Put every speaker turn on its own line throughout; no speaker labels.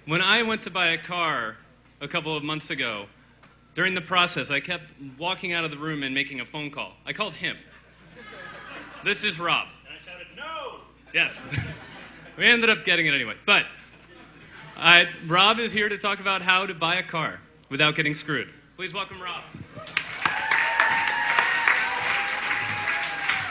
When I went to buy a car a couple of months ago, during the process, I kept walking out of the room and making a phone call. I called him. This is Rob.
And I shouted, no!
Yes. We ended up getting it anyway. But Rob is here to talk about how to buy a car without getting screwed. Please welcome Rob.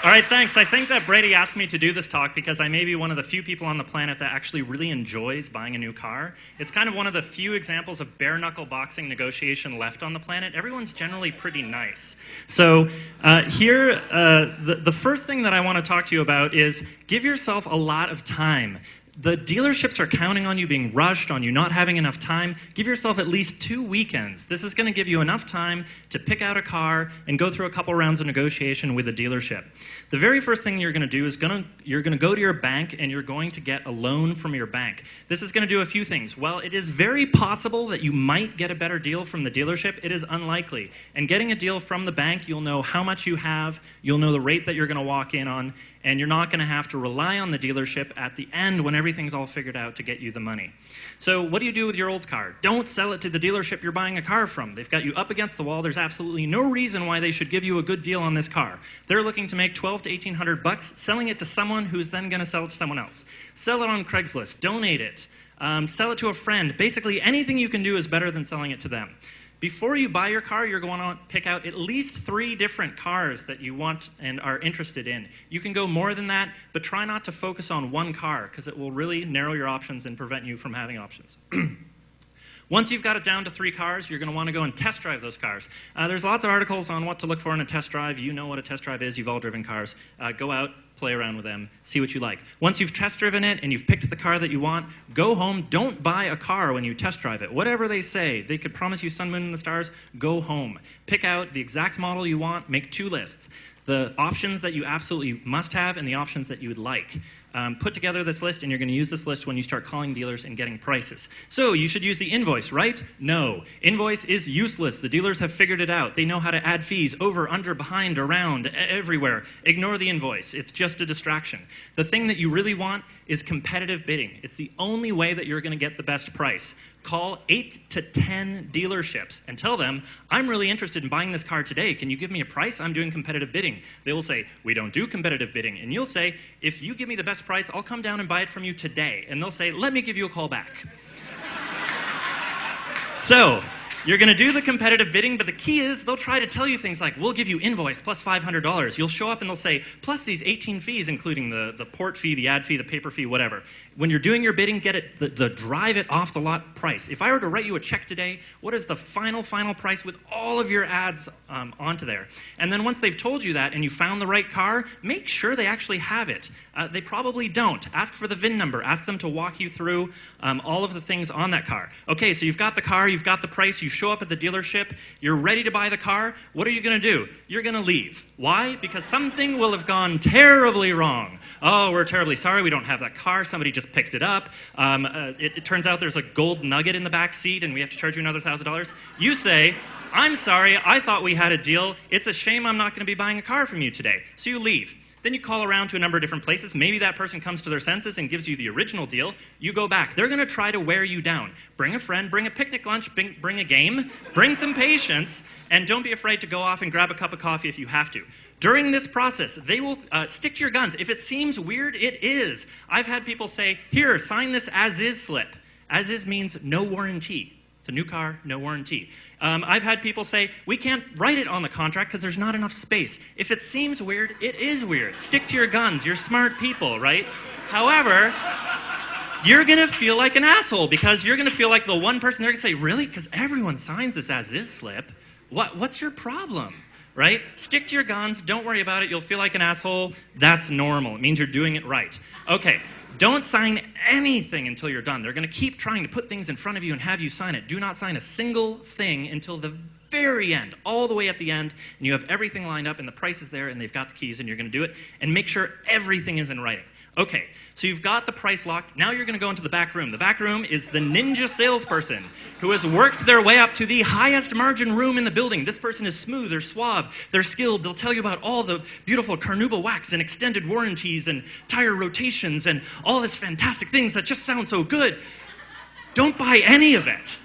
All right, thanks. I think that Brady asked me to do this talk because I may be one of the few people on the planet that actually really enjoys buying a new car. It's kind of one of the few examples of bare-knuckle boxing negotiation left on the planet. Everyone's generally pretty nice. So the first thing that I want to talk to you about is give yourself a lot of time. The dealerships are counting on you being rushed, on you not having enough time. Give yourself at least 2 weekends. This is going to give you enough time to pick out a car and go through a couple rounds of negotiation with a dealership. The very first thing you're going to do is you're going to go to your bank and you're going to get a loan from your bank. This is going to do a few things. While it is very possible that you might get a better deal from the dealership, it is unlikely. And getting a deal from the bank, you'll know how much you have, you'll know the rate that you're going to walk in on, and you're not going to have to rely on the dealership at the end when everything's all figured out to get you the money. So what do you do with your old car? Don't sell it to the dealership you're buying a car from. They've got you up against the wall. There's absolutely no reason why they should give you a good deal on this car. They're looking to make $1,200 to $1,800 selling it to someone who's then going to sell it to someone else. Sell it on Craigslist. Donate it. Sell it to a friend. Basically, anything you can do is better than selling it to them. Before you buy your car, you're going to pick out at least 3 different cars that you want and are interested in. You can go more than that, but try not to focus on one car because it will really narrow your options and prevent you from having options. Once you've got it down to 3 cars, you're going to want to go and test drive those cars. There's lots of articles on what to look for in a test drive. You know what a test drive is. You've all driven cars. Go out, play around with them, see what you like. Once you've test driven it and you've picked the car that you want, go home. Don't buy a car when you test drive it. Whatever they say, they could promise you sun, moon, and the stars, go home. Pick out the exact model you want, make 2 lists. The options that you absolutely must have and the options that you would like. Put together this list, and you're going to use this list when you start calling dealers and getting prices. So you should use the invoice, right? No. Invoice is useless. The dealers have figured it out. They know how to add fees over, under, behind, around, everywhere. Ignore the invoice. It's just a distraction. The thing that you really want is competitive bidding. It's the only way that you're going to get the best price. Call 8 to 10 dealerships and tell them, I'm really interested in buying this car today. Can you give me a price? I'm doing competitive bidding. They will say, we don't do competitive bidding. And you'll say, if you give me the best price, I'll come down and buy it from you today. And they'll say, let me give you a call back. So you're going to do the competitive bidding, but the key is they'll try to tell you things like, we'll give you invoice plus $500. You'll show up and they'll say, plus these 18 fees, including the port fee, the ad fee, the paper fee, whatever. When you're doing your bidding, get it the drive it off the lot price. If I were to write you a check today, what is the final price with all of your ads onto there? And then once they've told you that and you found the right car, make sure they actually have it. They probably don't. Ask for the VIN number. Ask them to walk you through all of the things on that car. Okay, so you've got the car, you've got the price, you show up at the dealership, you're ready to buy the car. What are you going to do? You're going to leave. Why? Because something will have gone terribly wrong. Oh, we're terribly sorry, we don't have that car. Somebody just picked it up. It turns out there's a gold nugget in the back seat and we have to charge you another $1,000. You say, I'm sorry, I thought we had a deal. It's a shame I'm not going to be buying a car from you today. So you leave. Then you call around to a number of different places. Maybe that person comes to their senses and gives you the original deal. You go back. They're going to try to wear you down. Bring a friend, bring a picnic lunch, bring a game, bring some patience, and don't be afraid to go off and grab a cup of coffee if you have to. During this process, they will stick to your guns. If it seems weird, it is. I've had people say, here, sign this as-is slip. As-is means no warranty. It's a new car, no warranty. I've had people say, we can't write it on the contract because there's not enough space. If it seems weird, it is weird. Stick to your guns. You're smart people, right? However, you're going to feel like an asshole because you're going to feel like the one person they're going to say, really? Because everyone signs this as-is slip. What's your problem? Right? Stick to your guns. Don't worry about it. You'll feel like an asshole. That's normal. It means you're doing it right. Okay. Don't sign anything until you're done. They're going to keep trying to put things in front of you and have you sign it. Do not sign a single thing until the very end, all the way at the end, and you have everything lined up and the price is there and they've got the keys and you're going to do it, and make sure everything is in writing. Okay, so you've got the price locked. Now you're going to go into the back room. The back room is the ninja salesperson who has worked their way up to the highest margin room in the building. This person is smooth, they're suave, they're skilled. They'll tell you about all the beautiful Carnauba wax and extended warranties and tire rotations and all this fantastic things that just sound so good. don't buy any of it.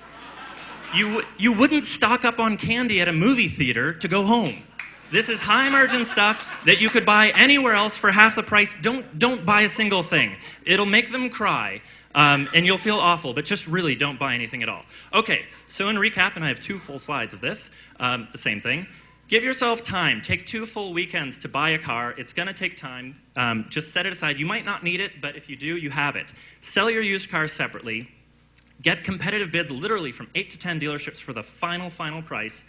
You wouldn't stock up on candy at a movie theater to go home. This is high-margin stuff that you could buy anywhere else for half the price. Don't buy a single thing. It'll make them cry, and you'll feel awful, but just really don't buy anything at all. Okay, so in recap, and I have 2 full slides of this, the same thing. Give yourself time. Take 2 full weekends to buy a car. It's going to take time. Just set it aside. You might not need it, but if you do, you have it. Sell your used cars separately. Get competitive bids literally from 8 to 10 dealerships for the final price.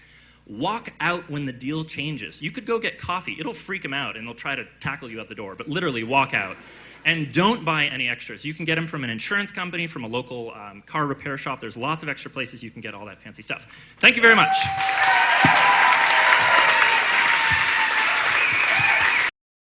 Walk out when the deal changes. You could go get coffee. It'll freak them out, and they'll try to tackle you at the door, but literally walk out. And don't buy any extras. You can get them from an insurance company, from a local car repair shop. There's lots of extra places you can get all that fancy stuff. Thank you very much.